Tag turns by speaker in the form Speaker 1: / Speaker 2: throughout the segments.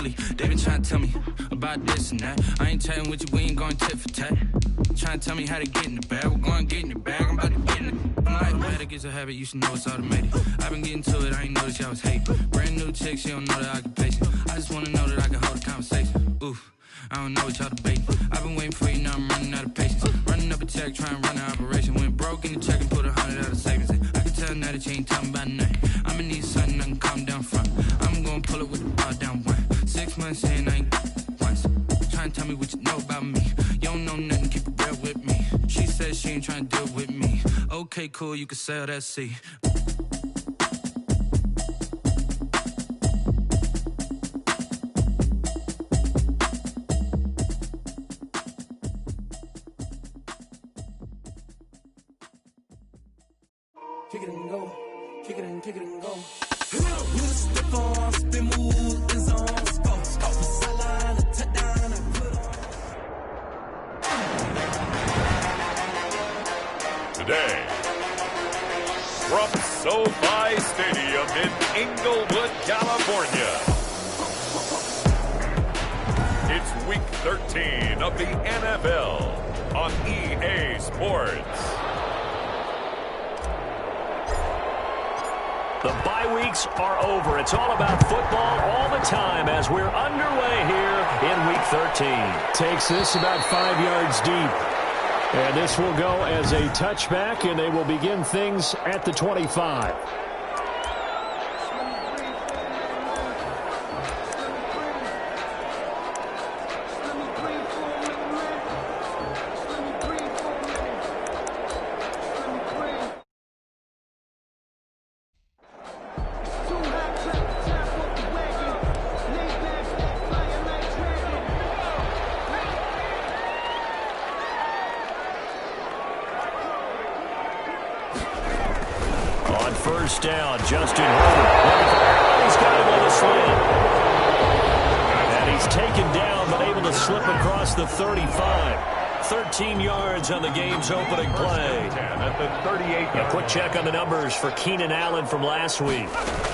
Speaker 1: silly. They been trying to tell me about this and that. I ain't chatting with you, we ain't going tit for tat. Trying to tell me how to get in the bag. We're going to get in the bag, I'm about to get in it. I'm like, automatic is a habit, you should know it's automated. I've been getting to it, I ain't noticed y'all was hating. Brand new chick, she don't know the occupation. I just wanna know that I can hold a conversation. Oof, I don't know what y'all debating. I've been waiting for you, now I'm running out of patience. Running up a check, trying to run an operation. Went broke in the check and put 100 out of savings in. I can tell now that you ain't talking about nothing. I'ma need something I can calm down from. I'm gonna pull it with the bar down one. 6 months in, I ain't once. Trying to tell me what you know about me. You don't know nothing, keep it real with me. She said she ain't trying to deal with me. Okay, cool, you can sell that C.
Speaker 2: Kick it and go, kick it and go. You step on, spin, move, and zone, scope. Sideline, a touchdown, I put on.
Speaker 3: Today, from SoFi Stadium in Inglewood, California, it's Week 13 of the NFL on EA Sports.
Speaker 4: The bye weeks are over. It's all about football all the time as we're underway here in Week 13.
Speaker 5: Takes this about 5 yards deep. And this will go as a touchback, and they will begin things at the 25. First down, Justin Herbert. He's got him on the slant. And he's taken down, but able to slip across the 35. 13 yards on the game's opening play.
Speaker 3: At the 38.
Speaker 4: A quick check on the numbers for Keenan Allen from last week.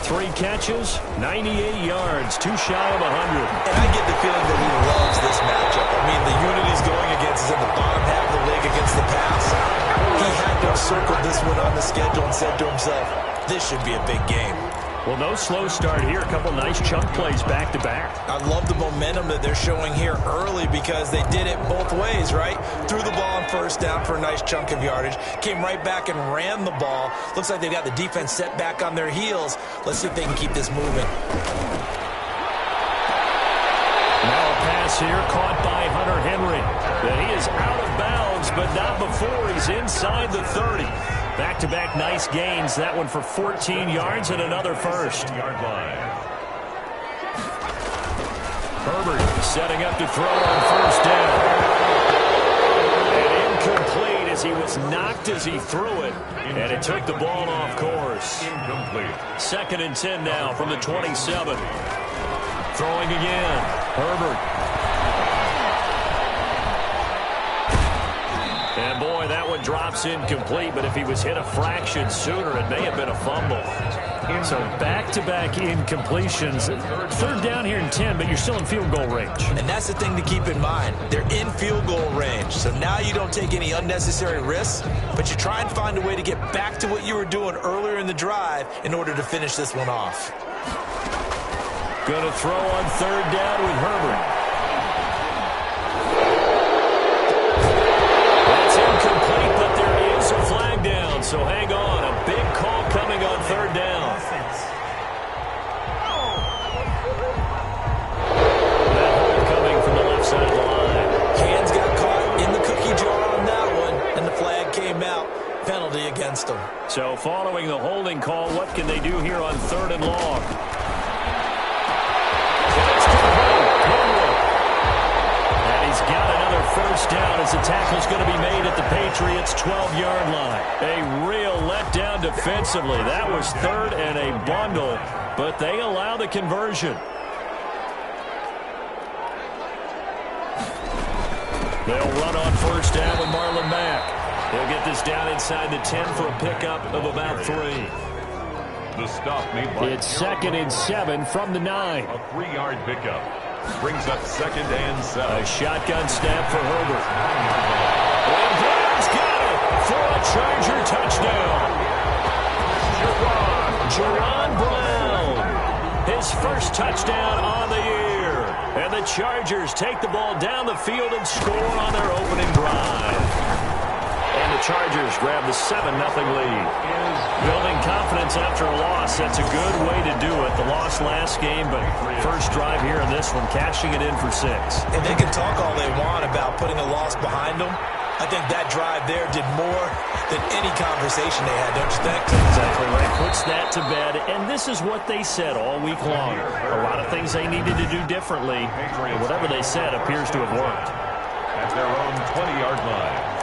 Speaker 4: 3 catches, 98 yards, too shy of 100.
Speaker 6: And I get the feeling that he loves this matchup. I mean, the unit he's going against is in the bottom half of the league against the pass. He had to have circled this one on the schedule and said to himself, this should be a big game.
Speaker 4: Well, no slow start here. A couple nice chunk plays back-to-back.
Speaker 6: I love the momentum that they're showing here early because they did it both ways, right? Threw the ball on first down for a nice chunk of yardage. Came right back and ran the ball. Looks like they've got the defense set back on their heels. Let's see if they can keep this moving.
Speaker 4: Now a pass here caught by Hunter Henry. But he is out of bounds, but not before he's inside the 30. Back-to-back nice gains. That one for 14 yards and another first.
Speaker 3: Yard line.
Speaker 4: Herbert setting up to throw on first down. And incomplete as he was knocked as he threw it. And it took the ball off course.
Speaker 3: Incomplete.
Speaker 4: 2nd and 10 now from the 27. Throwing again. Herbert. And boy, that one drops incomplete, but if he was hit a fraction sooner, it may have been a fumble. So back-to-back incompletions. 3rd down here in 10, but you're still in field goal range.
Speaker 6: And that's the thing to keep in mind. They're in field goal range. So now you don't take any unnecessary risks, but you try and find a way to get back to what you were doing earlier in the drive in order to finish this one off.
Speaker 4: Going to throw on 3rd down with Herbert. Incomplete, but there is a flag down, so hang on. A big call coming on 3rd down. That hold coming from the left side of the line.
Speaker 6: Hands got caught in the cookie jar on that one, and the flag came out. Penalty against them.
Speaker 4: So following the holding call, what can they do here on 3rd and long? He's got another first down as the tackle's going to be made at the Patriots' 12-yard line. A real letdown defensively. That was 3rd and a bundle, but they allow the conversion. They'll run on first down with Marlon Mack. He'll get this down inside the 10 for a pickup of about 3.
Speaker 3: The stop made by
Speaker 4: It's 2nd and 7 from the 9.
Speaker 3: A 3-yard pickup. Brings up 2nd and 7.
Speaker 4: A shotgun snap for Herbert. And Brown's got it for a Charger touchdown. Jerron Brown, his first touchdown on the year. And the Chargers take the ball down the field and score on their opening drive. And the Chargers grab the 7-0 lead. Building confidence after a loss, that's a good way to do it. The loss last game, but first drive here in this one, cashing it in for 6.
Speaker 6: And they can talk all they want about putting a loss behind them. I think that drive there did more than any conversation they had, don't you think?
Speaker 4: Exactly right. Puts that to bed. And this is what they said all week long. A lot of things they needed to do differently. But whatever they said appears to have worked.
Speaker 3: At their own 20-yard line.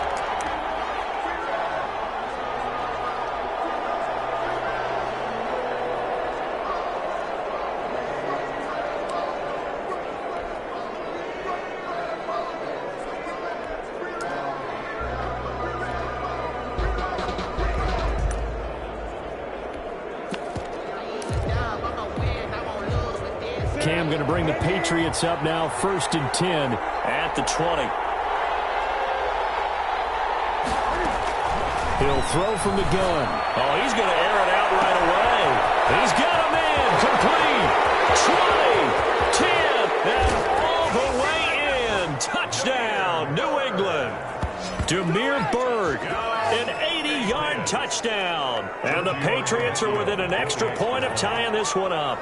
Speaker 4: Cam going to bring the Patriots up now, 1st and 10 at the 20. He'll throw from the gun. Oh, he's going to air it out right away. He's got a man complete. 20, 10, and all the way in. Touchdown, New England. Damiere Byrd, an 80-yard touchdown. And the Patriots are within an extra point of tying this one up.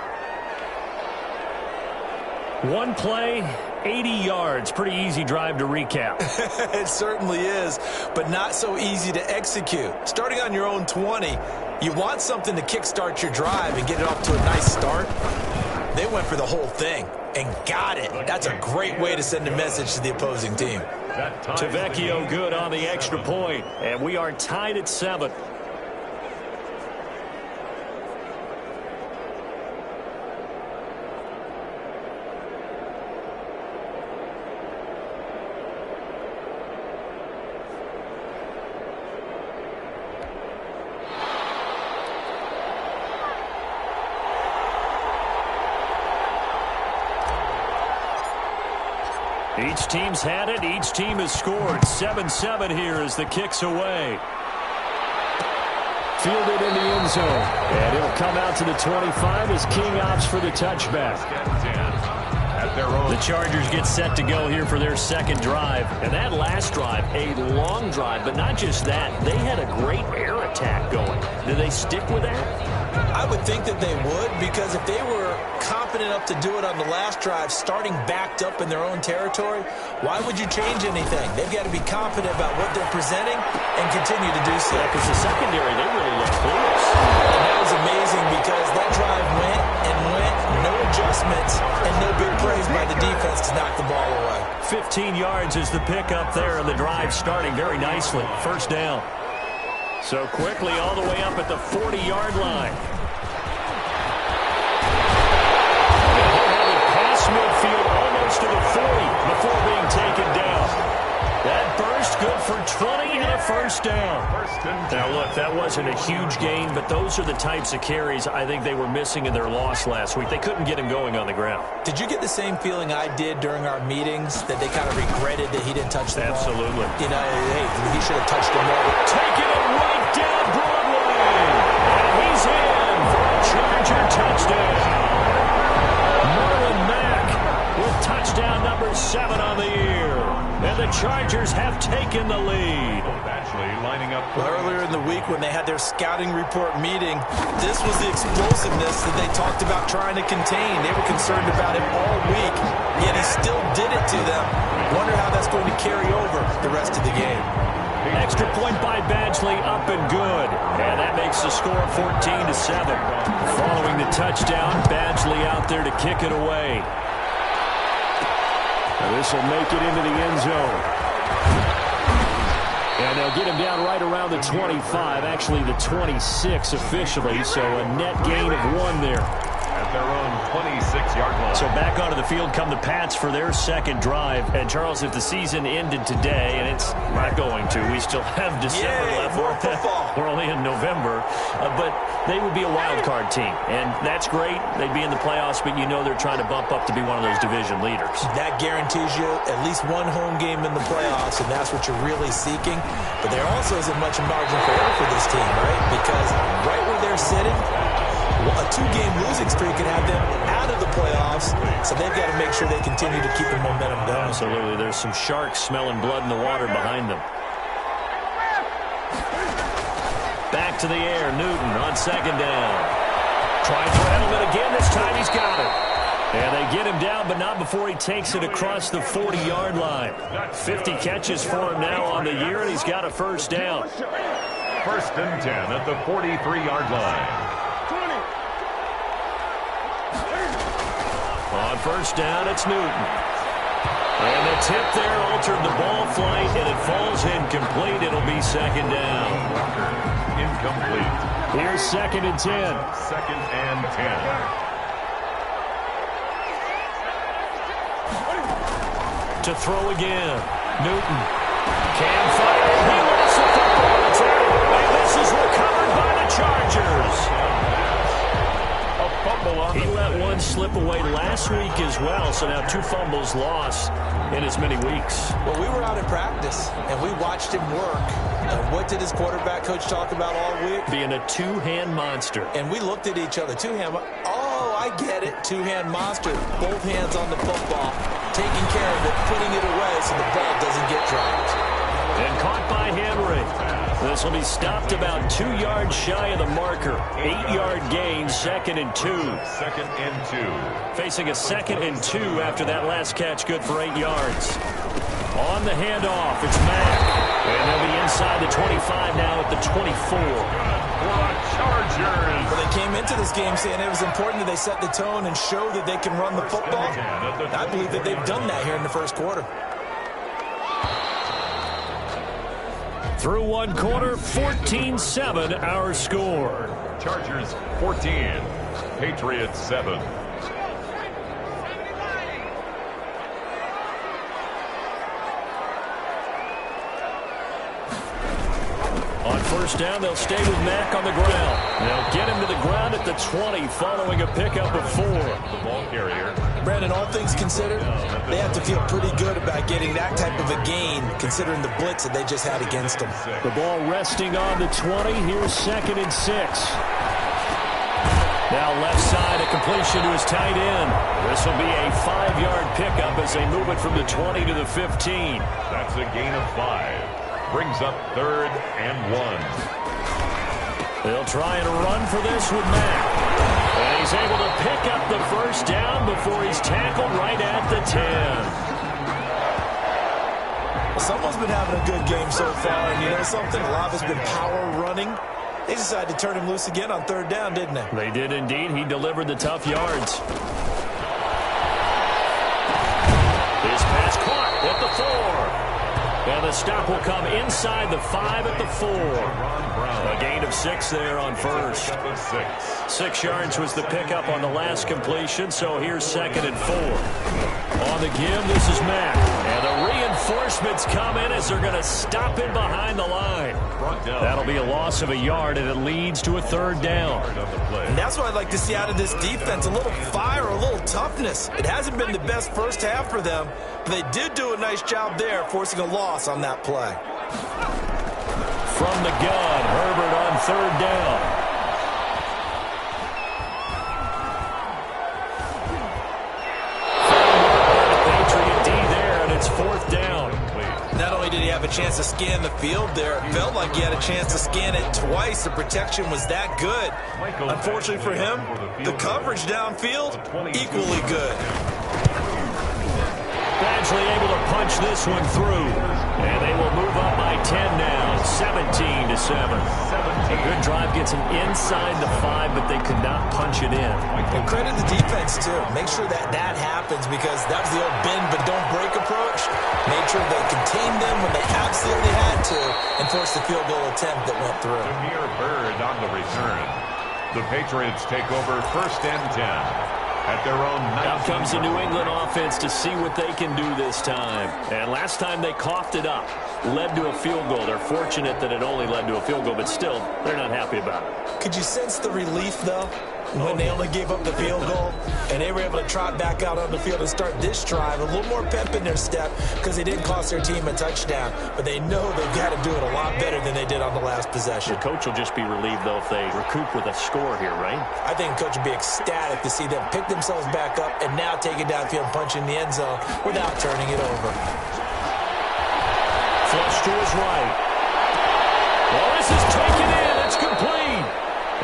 Speaker 4: One play, 80 yards. Pretty easy drive to recap.
Speaker 6: It certainly is, but not so easy to execute. Starting on your own 20, you want something to kickstart your drive and get it off to a nice start. They went for the whole thing and got it. That's a great way to send a message to the opposing team.
Speaker 4: Tavecchio good on the extra point, and we are tied at 7. Each team's had it. Each team has scored. 7-7 here as the kick's away. Fielded in the end zone. And it'll come out to the 25 as King opts for the touchback. The Chargers get set to go here for their second drive. And that last drive, a long drive. But not just that, they had a great air attack going. Do they stick with that?
Speaker 6: I would think that they would, because if they were confident enough to do it on the last drive, starting backed up in their own territory, why would you change anything? They've got to be confident about what they're presenting and continue to do so.
Speaker 4: Because the secondary, they really look close.
Speaker 6: And that was amazing because that drive went and went, no adjustments, and no big plays by the defense to knock the ball away.
Speaker 4: 15 yards is the pickup there, and the drive starting very nicely. First down. So quickly all the way up at the 40-yard line. Past midfield almost to the 40 before being taken down. That burst good for 20 and a first down. Now, look, that wasn't a huge gain, but those are the types of carries I think they were missing in their loss last week. They couldn't get him going on the ground.
Speaker 6: Did you get the same feeling I did during our meetings, that they kind of regretted that he didn't touch the ball?
Speaker 4: Absolutely.
Speaker 6: You know, hey, he should have touched him more.
Speaker 4: Taking it right down Broadway. And he's in for a Charger touchdown. Marlon Mack with touchdown number 7 on the year. And the Chargers have taken the lead.
Speaker 3: Actually lining up.
Speaker 6: Earlier in the week when they had their scouting report meeting, this was the explosiveness that they talked about trying to contain. They were concerned about it all week, yet he still did it to them. Wonder how that's going to carry over the rest of the game.
Speaker 4: Extra point by Badgley, up and good. And that makes the score 14-7. Following the touchdown, Badgley out there to kick it away. This will make it into the end zone. And they'll get him down right around the 25, actually the 26 officially, so a net gain of 1 there.
Speaker 3: At their own 26-yard line.
Speaker 4: So back onto the field come the Pats for their second drive. And, Charles, if the season ended today, and it's not going to, we still have December left.
Speaker 6: More football.
Speaker 4: We're only in November. But they would be a wild card team. And that's great. They'd be in the playoffs, but you know they're trying to bump up to be one of those division leaders.
Speaker 6: That guarantees you at least one home game in the playoffs, and that's what you're really seeking. But there also isn't much margin for error for this team, right? Because right where they're sitting, a two-game losing streak could have them out of the playoffs, so they've got to make sure they continue to keep the momentum going.
Speaker 4: Absolutely. There's some sharks smelling blood in the water behind them. Back to the air. Newton on second down. Trying for Edelman again. This time he's got it. And they get him down, but not before he takes it across the 40-yard line. 50 catches for him now on the year, and he's got a first down.
Speaker 3: First and 10 at the 43-yard line.
Speaker 4: On first down, it's Newton. And the tip there altered the ball flight, and it falls incomplete. It'll be second down.
Speaker 3: Incomplete.
Speaker 4: Here's second and 10.
Speaker 3: Second and 10.
Speaker 4: To throw again. Newton can fire. He lost the football. It's out. And this is recovered by the Chargers. He let one slip away last week as well, so now 2 fumbles lost in as many weeks.
Speaker 6: Well, we were out in practice, and we watched him work. And what did his quarterback coach talk about all week?
Speaker 4: Being a two-hand monster.
Speaker 6: And we looked at each other. Two-hand. Oh, I get it. Two-hand monster. Both hands on the football, taking care of it, putting it away so the ball doesn't get dropped.
Speaker 4: And caught by Henry. This will be stopped about 2 yards shy of the marker. 8-yard gain, second and 2.
Speaker 3: Second and 2.
Speaker 4: Facing a second and 2 after that last catch, good for 8 yards. On the handoff, it's Mack. And they'll be inside the 25 now at the 24.
Speaker 3: Chargers.
Speaker 6: Well, they came into this game saying it was important that they set the tone and show that they can run the football. I believe that they've done that here in the first quarter.
Speaker 4: Through one quarter, 14-7 our score.
Speaker 3: Chargers 14, Patriots 7.
Speaker 4: On first down, they'll stay with Mack on the ground. They'll get him to the ground at the 20 following a pickup of 4.
Speaker 3: The ball carrier.
Speaker 6: Brandon, all things considered, they have to feel pretty good about getting that type of a gain considering the blitz that they just had against them.
Speaker 4: The ball resting on the 20. Here's second and 6. Now left side, a completion to his tight end. This will be a 5-yard pickup as they move it from the 20 to the 15.
Speaker 3: That's a gain of 5. Brings up third and 1.
Speaker 4: They'll try and run for this with Mack. And he's able to pick up the first down before he's tackled right at the 10.
Speaker 6: Someone's been having a good game so far, and you know something? A lot has been power running. They decided to turn him loose again on third down, didn't they?
Speaker 4: They did indeed. He delivered the tough yards. His pass caught at the 4. And the stop will come inside the 5 at the 4. A gain of 6 there on first. 6 yards was the pickup on the last completion, so here's second and 4. On the give, this is Mack. And the reinforcements come in as they're going to stop him behind the line. That'll be a loss of a yard, and it leads to a third down.
Speaker 6: And that's what I'd like to see out of this defense, a little fire, a little toughness. It hasn't been the best first half for them, but they did do a nice job there, forcing a loss on that play.
Speaker 4: From the gun, Herbert on third down. Patriot D there, and it's fourth down.
Speaker 6: Not only did he have a chance to scan the field there, it felt like he had a chance to scan it twice. The protection was that good. Unfortunately for him, the coverage downfield, equally good.
Speaker 4: Badgley able to punch this one through. And they will move up by 10 now, 17-7. A good drive gets them inside the 5, but they could not punch it in.
Speaker 6: And credit the defense, too. Make sure that that happens because that was the old bend but don't break approach. Made sure they contained them when they absolutely had to and forced the field goal attempt that went through.
Speaker 3: Jameer Byrd on the return. The Patriots take over 1st and 10 at their own 19.
Speaker 4: Out comes the New England offense to see what they can do this time. And last time they coughed it up, led to a field goal. They're fortunate that it only led to a field goal, but still, they're not happy about it.
Speaker 6: Could you sense the relief, though, when they only gave up the field goal and they were able to trot back out on the field and start this drive? A little more pep in their step because they didn't cost their team a touchdown, but they know they've got to do it a lot better than they did on the last possession.
Speaker 4: The coach will just be relieved, though, if they recoup with a score here, right?
Speaker 6: I think the coach would be ecstatic to see them pick themselves back up and now take it downfield and punch in the end zone without turning it over.
Speaker 4: Flush to his right. Well, this is taken in. It's complete.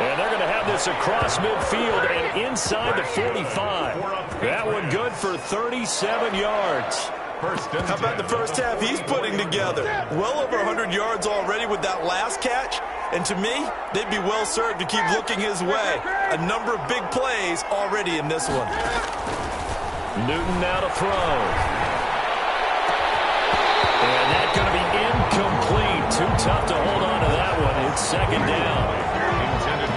Speaker 4: And they're going to have this across midfield and inside the 45. That one good for 37 yards.
Speaker 6: How about the first half he's putting together? Well over 100 yards already with that last catch. And to me, they'd be well served to keep looking his way. A number of big plays already in this one.
Speaker 4: Newton now to throw. And that's going to be incomplete. Too tough to hold on to that one. It's 2nd down.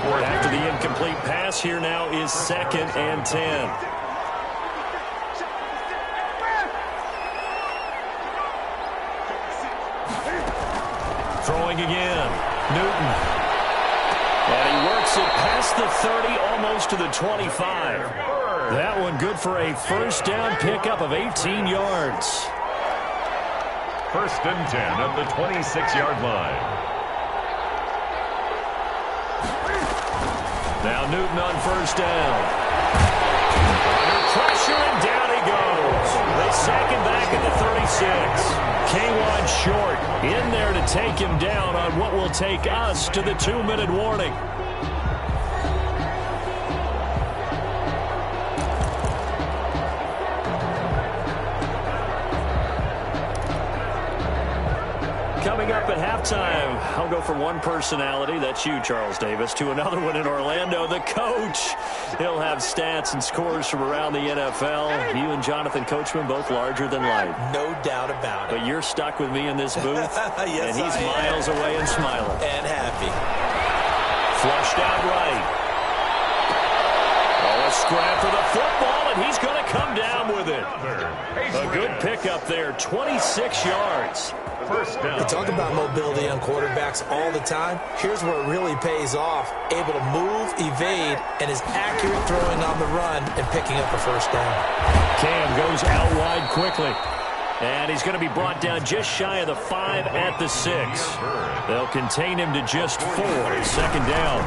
Speaker 4: After the incomplete pass, here now is 2nd and 10. Throwing again. Newton. And he works it past the 30, almost to the 25. That one good for a 1st down pickup of 18 yards.
Speaker 3: 1st and 10 at the 26-yard line.
Speaker 4: Now Newton on 1st down. Under pressure, and down he goes. They sack him back at the 36. K1 short in there to take him down on what will take us to the 2-minute warning. Coming up at halftime, I'll go from one personality, that's you, Charles Davis, to another one in Orlando, the coach. He'll have stats and scores from around the NFL. You and Jonathan Coachman, both larger than life.
Speaker 6: No doubt about it.
Speaker 4: But you're stuck with me in this booth,
Speaker 6: yes,
Speaker 4: and he's miles away and smiling.
Speaker 6: And happy.
Speaker 4: Flushed out right. Oh, a scrap for the football, and he's going to come down with it. A good pickup there, 26 yards.
Speaker 3: First down.
Speaker 6: We talk about mobility on quarterbacks all the time. Here's where it really pays off. Able to move, evade, and is accurate throwing on the run and picking up a first down.
Speaker 4: Cam goes out wide quickly. And he's going to be brought down just shy of the 5 at the 6. They'll contain him to just 4. Second down.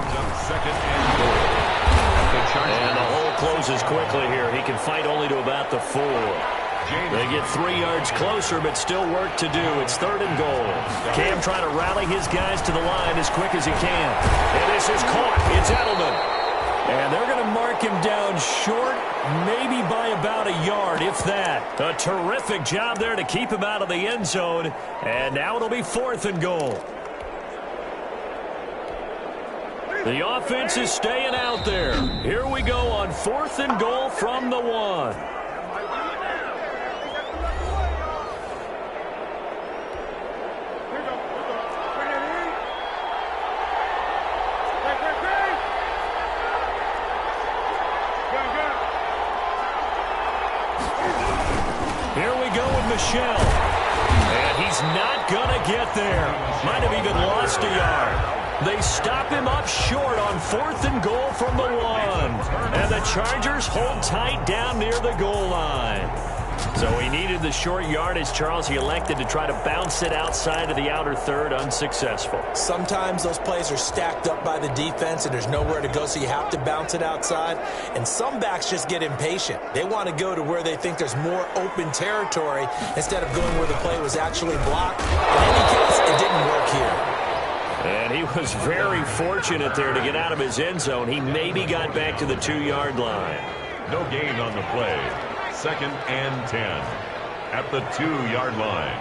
Speaker 4: And the hole closes quickly here. He can fight only to about the 4. They get 3 yards closer, but still work to do. It's 3rd and goal. Cam trying to rally his guys to the line as quick as he can. And this is caught. It's Edelman. And they're going to mark him down short, maybe by about a yard, if that. A terrific job there to keep him out of the end zone. And now it'll be 4th and goal. The offense is staying out there. Here we go on 4th and goal from the 1. Here we go with Michelle. And he's not going to get there. Might have even lost a yard. They stop him up short on 4th and goal from the 1. And the Chargers hold tight down near the goal line. So he needed the short yardage, Charles. He elected to try to bounce it outside of the outer third, unsuccessful.
Speaker 6: Sometimes those plays are stacked up by the defense and there's nowhere to go, so you have to bounce it outside. And some backs just get impatient. They want to go to where they think there's more open territory instead of going where the play was actually blocked. In any case, it didn't work here.
Speaker 4: And he was very fortunate there to get out of his end zone. He maybe got back to the 2-yard line.
Speaker 3: No gain on the play. 2nd and 10 at the 2-yard line.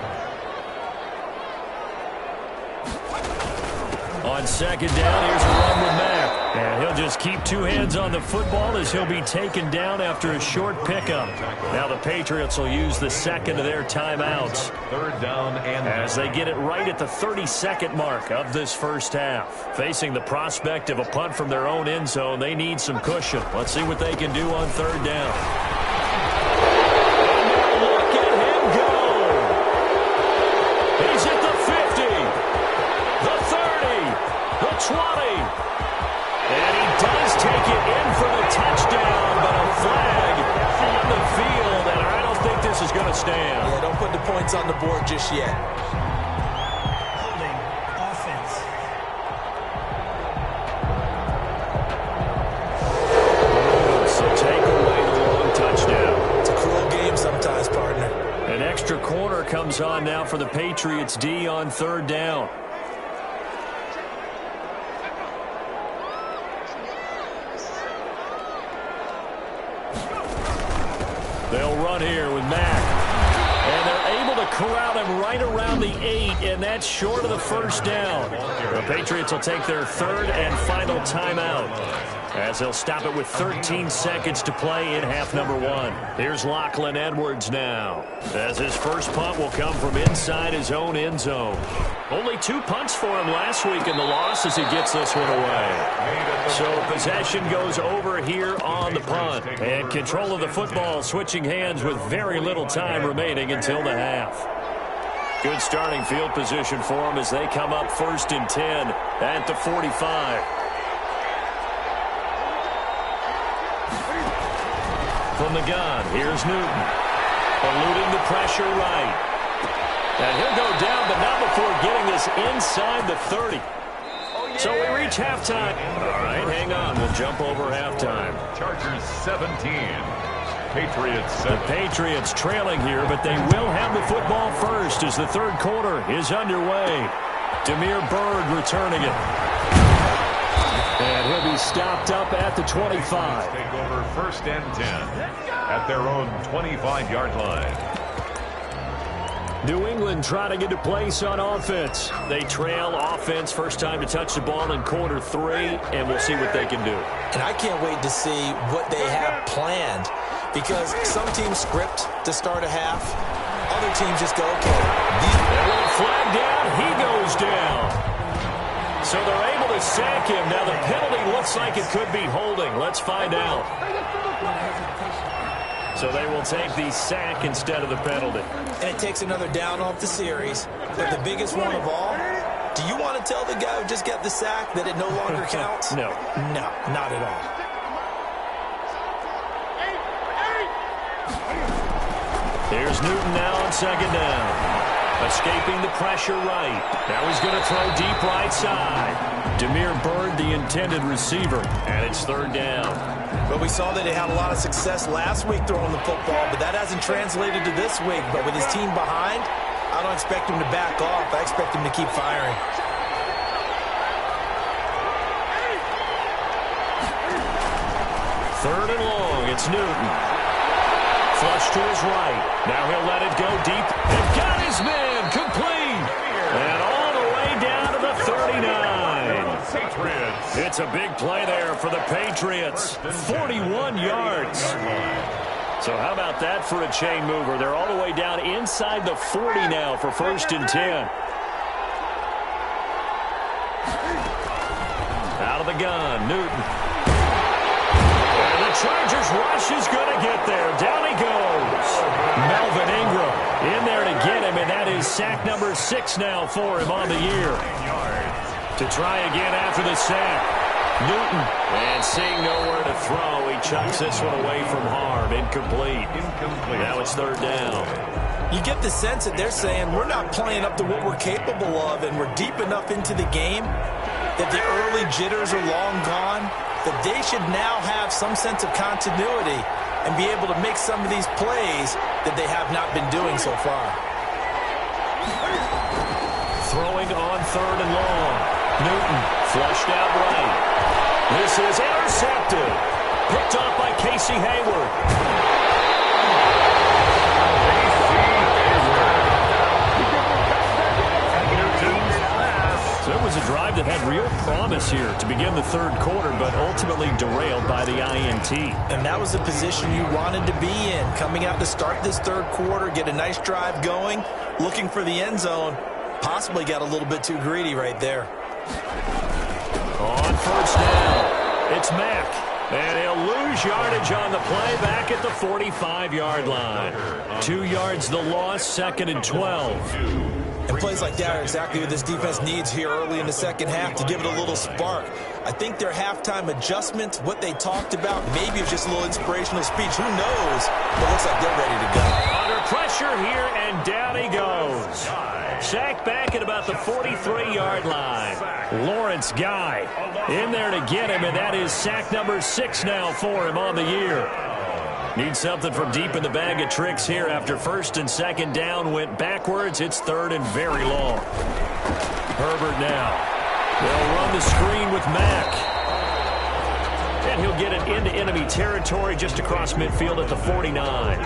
Speaker 4: On 2nd down, here's a run with Mack. And he'll just keep two hands on the football as he'll be taken down after a short pickup. Now the Patriots will use the second of their timeouts.
Speaker 3: Third down and
Speaker 4: as they get it right at the 32nd mark of this first half. Facing the prospect of a punt from their own end zone, they need some cushion. Let's see what they can do on third down. Look at him go. He's at the 50, the 30, the 20. And he does take it in for the touchdown, but a flag on the field, and I don't think this is going to stand.
Speaker 6: Yeah, don't put the points on the board just yet.
Speaker 2: Holding offense.
Speaker 4: So take away the long touchdown.
Speaker 6: It's a cruel game sometimes, partner.
Speaker 4: An extra corner comes on now for the Patriots D on third down. They'll run here with Mack. And they're able to corral him right around the 8, and that's short of the first down. The Patriots will take their third and final timeout as they'll stop it with 13 seconds to play in half number 1. Here's Lachlan Edwards now, as his first punt will come from inside his own end zone. Only 2 punts for him last week in the loss as he gets this one away. So possession goes over here on the punt. And control of the football switching hands with very little time remaining until the half. Good starting field position for them as they come up 1st and 10 at the 45. From the gun, here's Newton. Eluding the pressure right. And he'll go down, but not before getting this inside the 30. So we reach halftime. All right, hang on. We'll jump over halftime.
Speaker 3: Chargers 17. Patriots 7.
Speaker 4: The Patriots trailing here, but they will have the football first as the third quarter is underway. Demir Bird returning it. And he'll be stopped up at the 25.
Speaker 3: Take over 1st and 10 at their own 25-yard line.
Speaker 4: New England trying to get a place on offense. They trail offense first time to touch the ball in quarter 3, and we'll see what they can do.
Speaker 6: And I can't wait to see what they have planned, because some teams script to start a half. Other teams just go, okay.
Speaker 4: They'll flag down. He goes down. So they're able to sack him. Now the penalty looks like it could be holding. Let's find out. So they will take the sack instead of the penalty.
Speaker 6: And it takes another down off the series. But the biggest one of all, do you want to tell the guy who just got the sack that it no longer counts?
Speaker 4: No.
Speaker 6: No, not at all.
Speaker 4: Here's Newton now on second down. Escaping the pressure right. Now he's going to throw deep right side. Demir Bird, the intended receiver, and it's third down.
Speaker 6: But we saw that they had a lot of success last week throwing the football, but that hasn't translated to this week. But with his team behind, I don't expect him to back off. I expect him to keep firing.
Speaker 4: Third and long, it's Newton. Flush to his right. Now he'll let it go deep. And got his man complete. And all the way down to the 39.
Speaker 3: Patriots.
Speaker 4: It's a big play there for the Patriots. 41 yards. So how about that for a chain mover? They're all the way down inside the 40 now for 1st and 10. Out of the gun, Newton. And the Chargers rush is going to get there. Down he goes. Melvin Ingram in there to get him, and that is sack number 6 now for him on the year. To try again after the sack. Newton, and seeing nowhere to throw, he chucks this one away from harm. Incomplete. Now it's third down.
Speaker 6: You get the sense that they're saying we're not playing up to what we're capable of, and we're deep enough into the game that the early jitters are long gone, that they should now have some sense of continuity and be able to make some of these plays that they have not been doing so far.
Speaker 4: Throwing on third and long. Newton flushed out right. This is intercepted. Picked off by Casey Hayward. So it was a drive that had real promise promise here to begin the third quarter, but ultimately derailed by the INT.
Speaker 6: And that was the position you wanted to be in. Coming out to start this third quarter, get a nice drive going, looking for the end zone. Possibly got a little bit too greedy right there.
Speaker 4: On first down, it's Mack. And he'll lose yardage on the play back at the 45-yard line. 2 yards the loss, 2nd and 12.
Speaker 6: And plays like that are exactly what this defense needs here early in the second half to give it a little spark. I think their halftime adjustment, what they talked about, maybe it's just a little inspirational speech. Who knows? But it looks like they're ready to go.
Speaker 4: Under pressure here, and down he goes. Sacked back at about the 43-yard line. Lawrence Guy in there to get him, and that is sack number 6 now for him on the year. Needs something from deep in the bag of tricks here after 1st and 2nd down went backwards. It's 3rd and very long. Herbert now. They'll run the screen with Mack. And he'll get it into enemy territory just across midfield at the 49.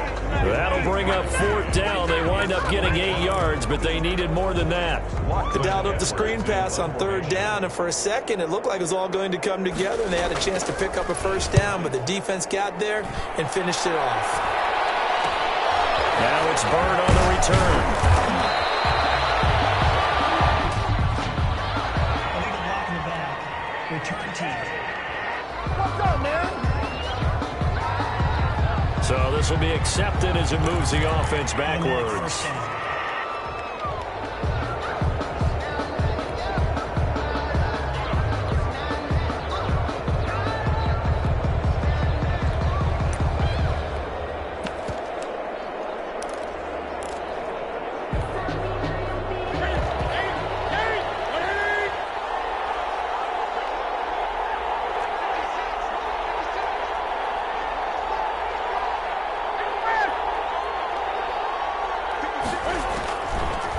Speaker 4: That'll bring up 4th down. They wind up getting 8 yards, but they needed more than that.
Speaker 6: Walked it down up the screen pass on 3rd down, and for a second it looked like it was all going to come together, and they had a chance to pick up a 1st down, but the defense got there and finished it off.
Speaker 4: Now it's Bird on the return.
Speaker 7: Illegal block in the back. Return team. What's up, man?
Speaker 4: So this will be accepted as it moves the offense backwards.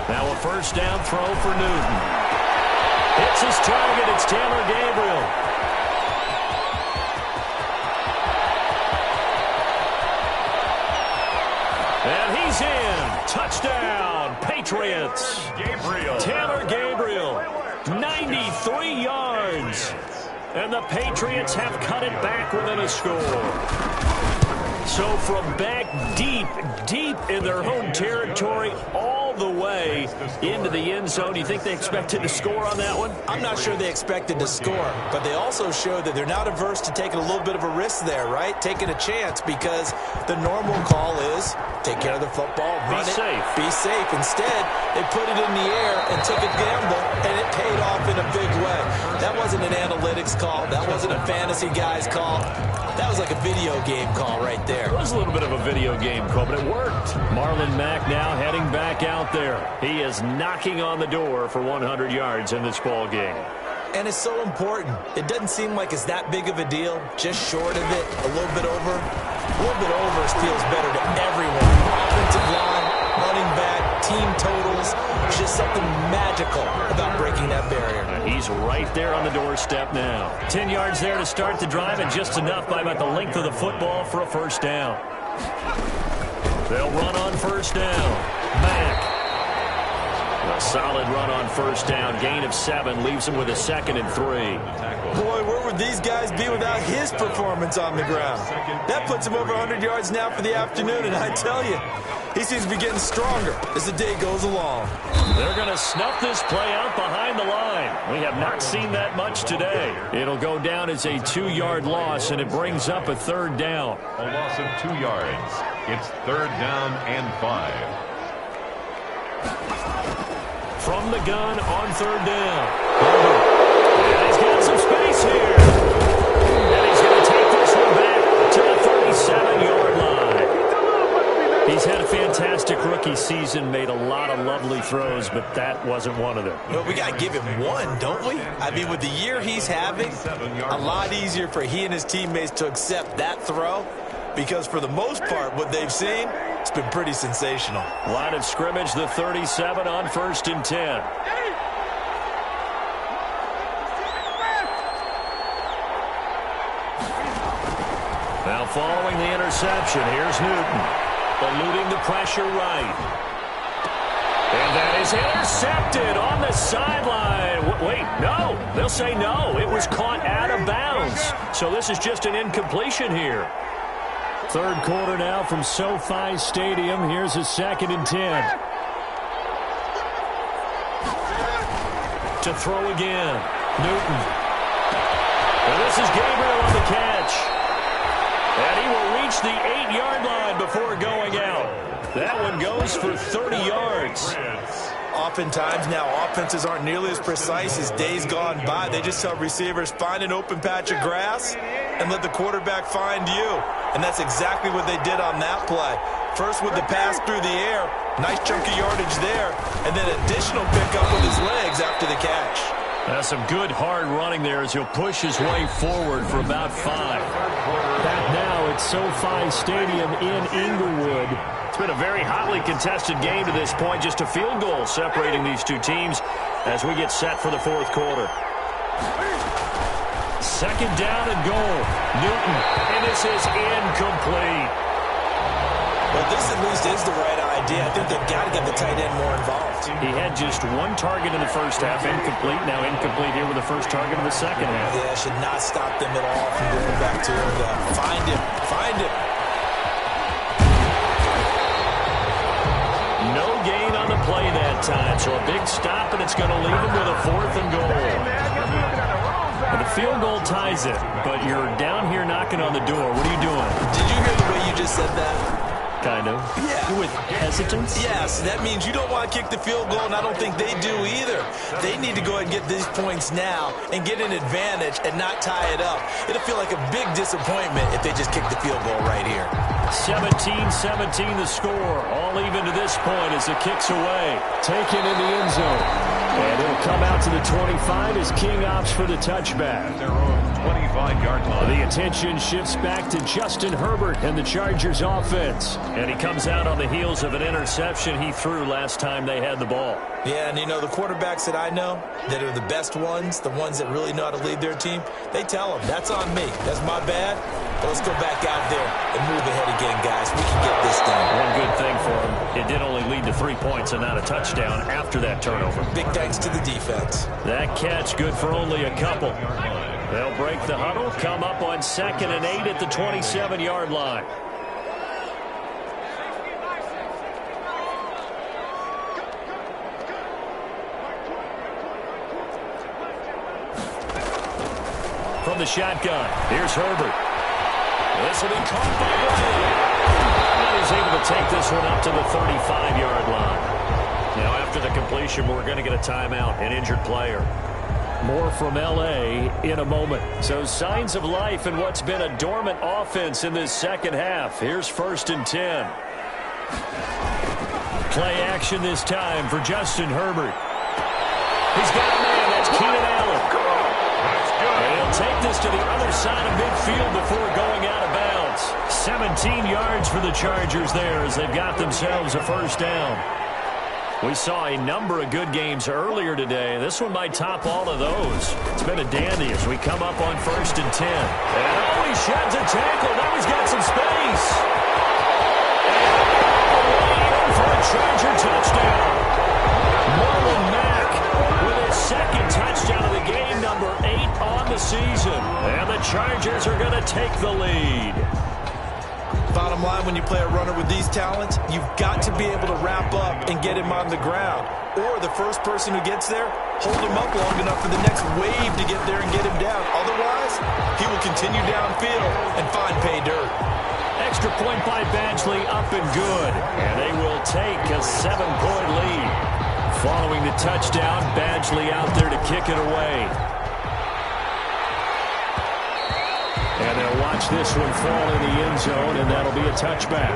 Speaker 4: Now a 1st down throw for Newton. Hits his target. It's Taylor Gabriel. And he's in. Touchdown, Patriots. Taylor Gabriel, 93 yards. And the Patriots have cut it back within a score. So from back deep in their own territory, all the way into the end zone, you think they expected to score on that one?
Speaker 6: I'm not sure they expected to score, but they also showed that they're not averse to taking a little bit of a risk there, right? Taking a chance, because the normal call is take care of the football, run it, be safe. Instead, they put it in the air and took a gamble, and it paid off in a big way. That wasn't an analytics call. That wasn't a fantasy guy's call. That was like a video game call right there.
Speaker 4: It was a little bit of a video game call, but it worked. Marlon Mack now heading back out there. He is knocking on the door for 100 yards in this ball game.
Speaker 6: And it's so important. It doesn't seem like it's that big of a deal. Just short of it, a little bit over. A little bit over feels better to everyone. Offensive line, running back, team totals. It's just something magical about breaking that barrier.
Speaker 4: He's right there on the doorstep now. 10 yards there to start the drive, and just enough by about the length of the football for a 1st down. They'll run on 1st down. Mack. A solid run on 1st down. Gain of 7 leaves him with a 2nd and 3.
Speaker 6: Boy, where would these guys be without his performance on the ground? That puts him over 100 yards now for the afternoon, and I tell you, he seems to be getting stronger as the day goes along.
Speaker 4: They're going to snuff this play out behind the line. We have not seen that much today. It'll go down as a 2-yard loss, and it brings up a 3rd down.
Speaker 3: A loss of 2 yards. It's 3rd down and 5.
Speaker 4: From the gun on 3rd down. And he's got some space here. And he's going to take this one back to the 37-yard line. He's had a fantastic rookie season, made a lot of lovely throws, but that wasn't one of them.
Speaker 6: Well, we got to give him one, don't we? I mean, with the year he's having, a lot easier for he and his teammates to accept that throw, because for the most part, what they've seen, it's been pretty sensational.
Speaker 4: Line of scrimmage, the 37 on 1st and 10. Now following the interception, here's Newton. Eluding the pressure right. And that is intercepted on the sideline. Wait, no. They'll say no. It was caught out of bounds. So this is just an incompletion here. Third quarter now from SoFi Stadium. Here's a 2nd and 10. To throw again. Newton. And this is Gabriel on the catch. And he will reach the 8-yard line before going out. That one goes for 30 yards.
Speaker 6: Oftentimes now, offenses aren't nearly as precise as days gone by. They just tell receivers, find an open patch of grass and let the quarterback find you. And that's exactly what they did on that play. First with the pass through the air, nice chunk of yardage there, and then additional pickup with his legs after the catch.
Speaker 4: That's some good hard running there as he'll push his way forward for about 5. Back now at SoFi Stadium in Inglewood. It's been a very hotly contested game to this point. Just a field goal separating these two teams as we get set for the fourth quarter. 2nd down and goal. Newton, and this is incomplete.
Speaker 6: Well, this at least is the right idea. I think they've got to get the tight end more involved.
Speaker 4: He had just 1 target in the first half, incomplete. Now incomplete here with the first target of the second half.
Speaker 6: Yeah, should not stop them at all from going back to him. Find him. Find him.
Speaker 4: No gain on the play that time, so a big stop, and it's going to leave him with a 4th and goal. And the field goal ties it, but you're down here knocking on the door. What are you doing?
Speaker 6: Did you hear the way you just said that?
Speaker 4: Kind of.
Speaker 6: Yeah.
Speaker 4: With hesitance?
Speaker 6: Yes, that means you don't want to kick the field goal, and I don't think they do either. They need to go ahead and get these points now and get an advantage and not tie it up. It'll feel like a big disappointment if they just kick the field goal right here.
Speaker 4: 17-17 the score. All even to this point as it kicks away. Taken in the end zone. And it'll come out to the 25 as King opts for the touchback.
Speaker 3: Their own 25-yard line.
Speaker 4: The attention shifts back to Justin Herbert and the Chargers offense. And he comes out on the heels of an interception he threw last time they had the ball.
Speaker 6: Yeah, and you know, the quarterbacks that I know that are the best ones, the ones that really know how to lead their team, they tell them, that's on me. That's my bad. But let's go back out there and move ahead again, guys. We can get this done.
Speaker 4: One good thing for him, it did only lead to 3 points and not a touchdown after that turnover.
Speaker 6: Big thanks to the defense.
Speaker 4: That catch good for only a couple. They'll break the huddle, come up on 2nd and 8 at the 27-yard line. From the shotgun, here's Herbert. This will be caught by Bradley. And he's able to take this one up to the 35-yard line. Now, after the completion, we're going to get a timeout, an injured player. More from L.A. in a moment. So signs of life in what's been a dormant offense in this second half. Here's 1st and 10. Play action this time for Justin Herbert. He's got a man. That's Keenan Allen. And he'll take this to the other side of midfield before going out of bounds. 17 yards for the Chargers there as they've got themselves a 1st down. We saw a number of good games earlier today. This one might top all of those. It's been a dandy as we come up on 1st and 10. And oh, he sheds a tackle. Now he's got some space. And in for a Charger touchdown. Marlon Mack with his 2nd touchdown of the game, number 8 on the season. And the Chargers are going to take the lead.
Speaker 6: Bottom line, when you play a runner with these talents, you've got to be able to wrap up and get him on the ground. Or the first person who gets there, hold him up long enough for the next wave to get there and get him down. Otherwise, he will continue downfield and find pay dirt.
Speaker 4: Extra point by Badgley, up and good. And they will take a 7-point lead. Following the touchdown, Badgley out there to kick it away. And they'll watch this one fall in the end zone, and that'll be a touchback.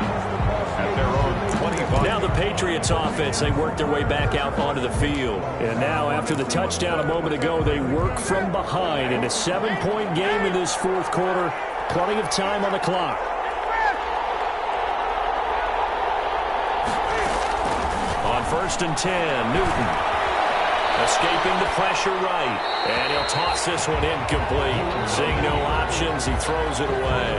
Speaker 3: At their own 25.
Speaker 4: Now the Patriots offense, they work their way back out onto the field. And now after the touchdown a moment ago, they work from behind in a 7-point game in this fourth quarter. Plenty of time on the clock. On 1st and 10, Newton. Escaping the pressure right. And he'll toss this one incomplete. Seeing no options, he throws it away.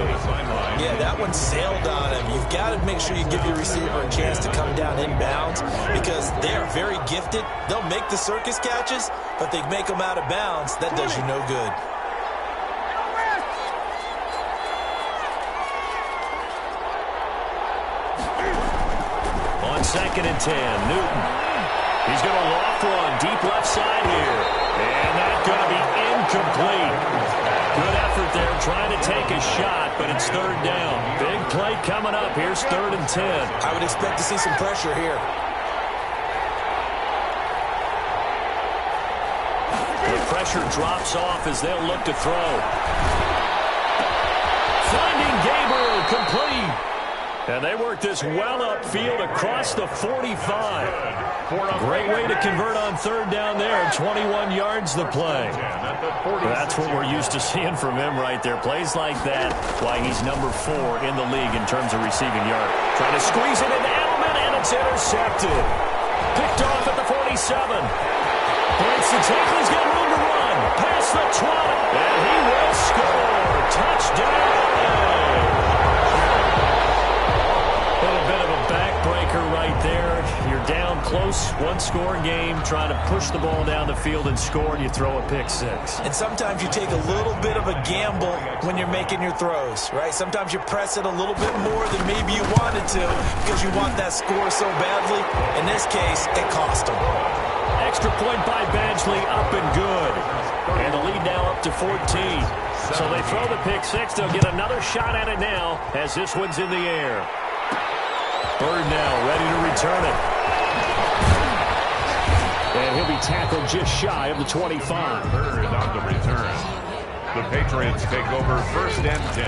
Speaker 6: Yeah, that one sailed on him. You've got to make sure you give your receiver a chance to come down inbounds because they are very gifted. They'll make the circus catches, but they make them out of bounds. That does you no good.
Speaker 4: On 2nd and 10, Newton. He's going to loft one deep left side here. And that's going to be incomplete. Good effort there trying to take a shot, but it's 3rd down. Big play coming up. Here's 3rd and 10.
Speaker 6: I would expect to see some pressure here.
Speaker 4: The pressure drops off as they'll look to throw. Finding Gabriel complete. And they work this well upfield across the 45. Great way to convert on 3rd down there. 21 yards the play. That's what we're used to seeing from him right there. Plays like that, why he's number 4 in the league in terms of receiving yard. Trying to squeeze it into Edelman, and it's intercepted. Picked off at the 47. Breaks the tackle. He's got room to run. Past the 20. And he will score. Touchdown. A bit of a backbreaker right there. You're down close, 1-score game, trying to push the ball down the field and score, and you throw a pick 6.
Speaker 6: And sometimes you take a little bit of a gamble when you're making your throws, right? Sometimes you press it a little bit more than maybe you wanted to because you want that score so badly. In this case, it cost them.
Speaker 4: Extra point by Badgley, up and good. And the lead now up to 14. So they throw the pick 6. They'll get another shot at it now as this one's in the air. Bird now ready to return it. And he'll be tackled just shy of the 25.
Speaker 3: Bird on the return. The Patriots take over 1st and 10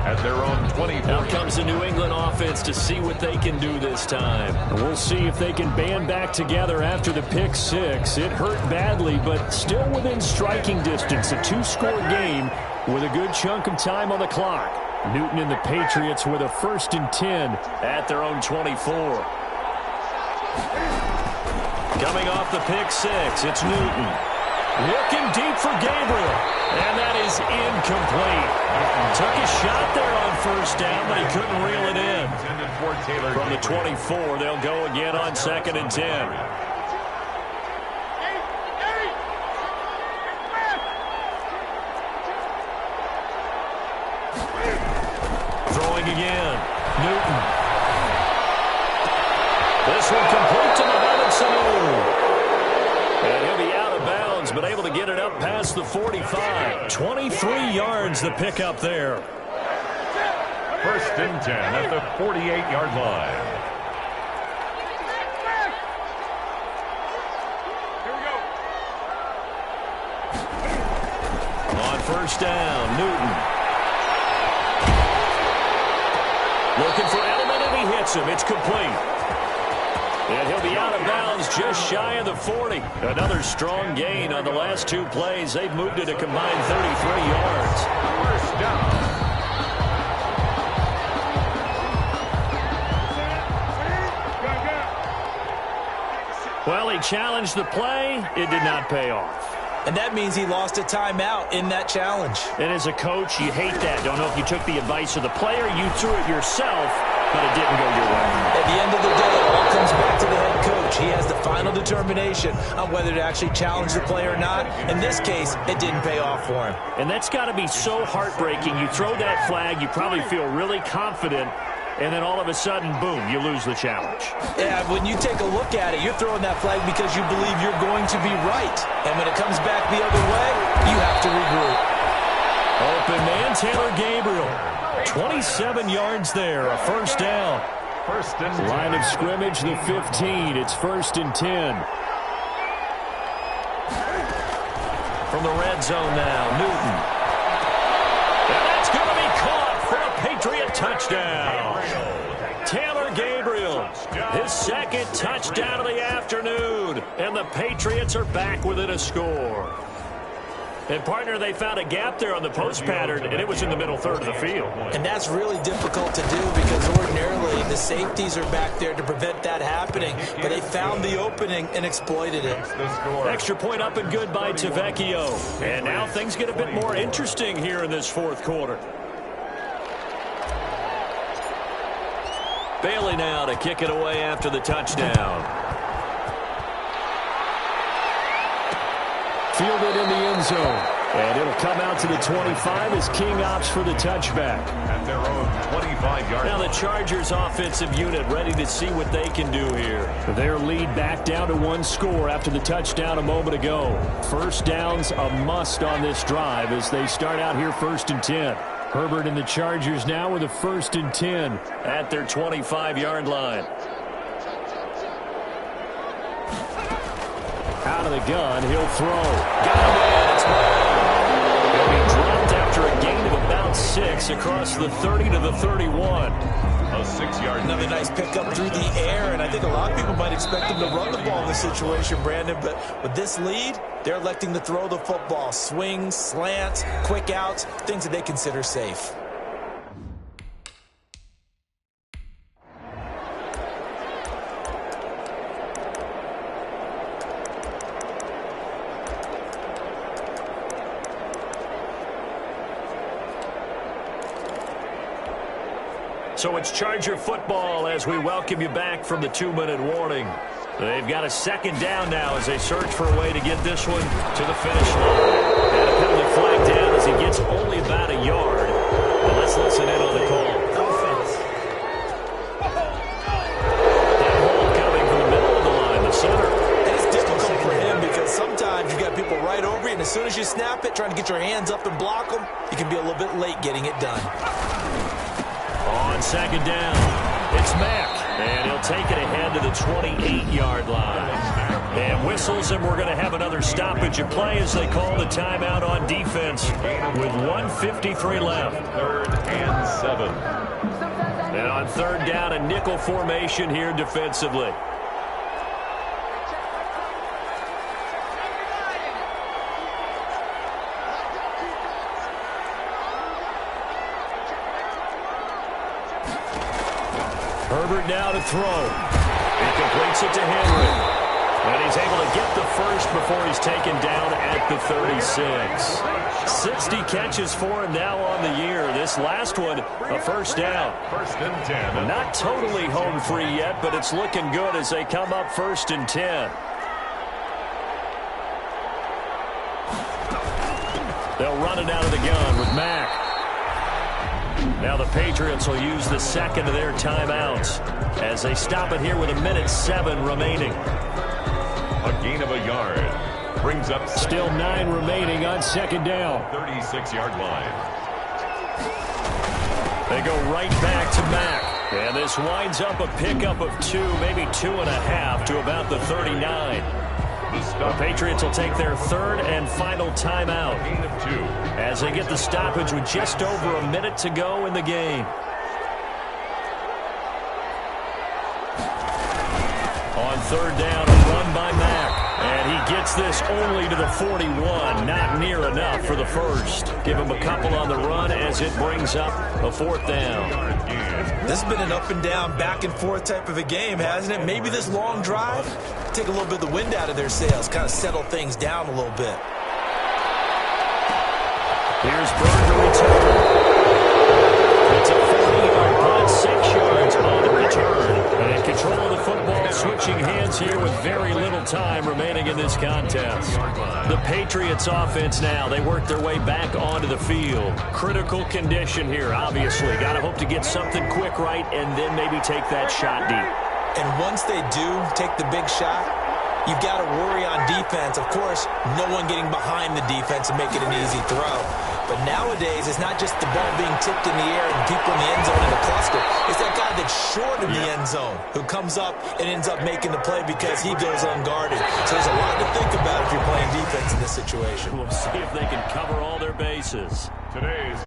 Speaker 3: at their own 24.
Speaker 4: Now comes the New England offense to see what they can do this time. And we'll see if they can band back together after the pick 6. It hurt badly, but still within striking distance. A 2-score game with a good chunk of time on the clock. Newton and the Patriots with a 1st and 10 at their own 24. Coming off the pick 6, it's Newton. Looking deep for Gabriel. And that is incomplete. Took a shot there on 1st down, but he couldn't reel it in. From the 24, they'll go again on 2nd and 10. Again, Newton. This one complete to Mohamed Sanu. And he'll be out of bounds, but able to get it up past the 45. 23 yards the pickup there.
Speaker 3: 1st and 10 at the 48-yard line.
Speaker 4: On 1st down, Newton. Looking for Edelman, and he hits him. It's complete. And he'll be out of bounds just shy of the 40. Another strong gain on the last 2 plays. They've moved it a combined 33 yards.
Speaker 3: 1st down.
Speaker 4: Well, he challenged the play. It did not pay off.
Speaker 6: And that means he lost a timeout in that challenge.
Speaker 4: And as a coach, you hate that. Don't know if you took the advice of the player, you threw it yourself, but it didn't go your way.
Speaker 6: At the end of the day, it all comes back to the head coach. He has the final determination on whether to actually challenge the play or not. In this case, it didn't pay off for him.
Speaker 4: And that's got to be so heartbreaking. You throw that flag, you probably feel really confident, and then all of a sudden, boom, you lose the challenge.
Speaker 6: Yeah, when you take a look at it, you're throwing that flag because you believe you're going to be right. And when it comes back the other way, you have to regroup.
Speaker 4: Open man, Taylor Gabriel. 27 yards there, a 1st down.
Speaker 3: 1st and 10.
Speaker 4: Line of scrimmage, the 15. It's 1st and 10. From the red zone now, Newton. And that's going to be caught for a Patriot touchdown. Taylor Gabriel, his 2nd touchdown of the afternoon. And the Patriots are back within a score. And, partner, they found a gap there on the post pattern, and it was in the middle third of the field.
Speaker 6: And that's really difficult to do because ordinarily the safeties are back there to prevent that happening. But they found the opening and exploited it.
Speaker 4: Extra point up and good by Tavecchio. And now things get a bit more interesting here in this fourth quarter. Bailey now to kick it away after the touchdown. Fielded in the end zone. And it'll come out to the 25 as King opts for the touchback.
Speaker 3: At their own 25-yard.
Speaker 4: Now the Chargers offensive unit ready to see what they can do here. Their lead back down to one score after the touchdown a moment ago. First down's a must on this drive as they start out here 1st and 10. Herbert and the Chargers now with a 1st and 10 at their 25-yard line. Out of the gun, he'll throw. Got him in, it's He'll be dropped after a gain of about 6 across the 30 to the 31.
Speaker 3: A 6-yard.
Speaker 6: Another nice pickup through the air, and I think a lot of people might expect him to run the ball in this situation, Brandon, but with this lead, they're electing to throw the football. Swings, slants, quick outs, things that they consider safe.
Speaker 4: So it's Charger football as we welcome you back from the 2-minute warning. They've got a 2nd down now as they search for a way to get this one to the finish line. And a penalty flag down as he gets only about a yard. But let's listen in on the call. That hold coming from the middle of the line, the center.
Speaker 6: And it's difficult for him because sometimes you got people right over you, and as soon as you snap it, trying to get your hands up and block them, you can be a little bit late getting it done.
Speaker 4: On 2nd down, it's Mack, and he'll take it ahead to the 28-yard line. And whistles, and we're going to have another stoppage of play as they call the timeout on defense with 1:53 left.
Speaker 3: 3rd and 7.
Speaker 4: And on 3rd down, a nickel formation here defensively. Herbert now to throw. He completes it to Henry. And he's able to get the first before he's taken down at the 36. 60 catches for him now on the year. This last one, a 1st down.
Speaker 3: 1st and 10.
Speaker 4: Not totally home free yet, but it's looking good as they come up 1st and 10. They'll run it out of the gun with Mack. Now the Patriots will use the 2nd of their timeouts as they stop it here with 1:07 remaining.
Speaker 3: A gain of a yard. Brings up
Speaker 4: still 9 remaining on 2nd down.
Speaker 3: 36-yard line.
Speaker 4: They go right back to Mack. And this winds up a pickup of 2, maybe 2.5 to about the 39. The Patriots will take their 3rd and final timeout as they get the stoppage with just over a minute to go in the game. On 3rd down, a run by Mack. And he gets this only to the 41. Not near enough for the first. Give him a couple on the run as it brings up a 4th down.
Speaker 6: This has been an up and down, back and forth type of a game, hasn't it? Maybe this long drive, take a little bit of the wind out of their sails, kind of settle things down a little bit.
Speaker 4: Here's Bird to return. It's a 40-yard punt, 6 yards on the return. And control of the football, switching hands here with very little time remaining in this contest. The Patriots offense now, they work their way back onto the field. Critical condition here, obviously. Got to hope to get something quick right and then maybe take that shot deep.
Speaker 6: And once they do take the big shot, you've got to worry on defense. Of course, no one getting behind the defense and make it an easy throw. But nowadays, it's not just the ball being tipped in the air and people in the end zone in a cluster. It's that guy that's short of the end zone who comes up and ends up making the play because he goes unguarded. So there's a lot to think about if you're playing defense in this situation.
Speaker 4: We'll see if they can cover all their bases.
Speaker 3: Today's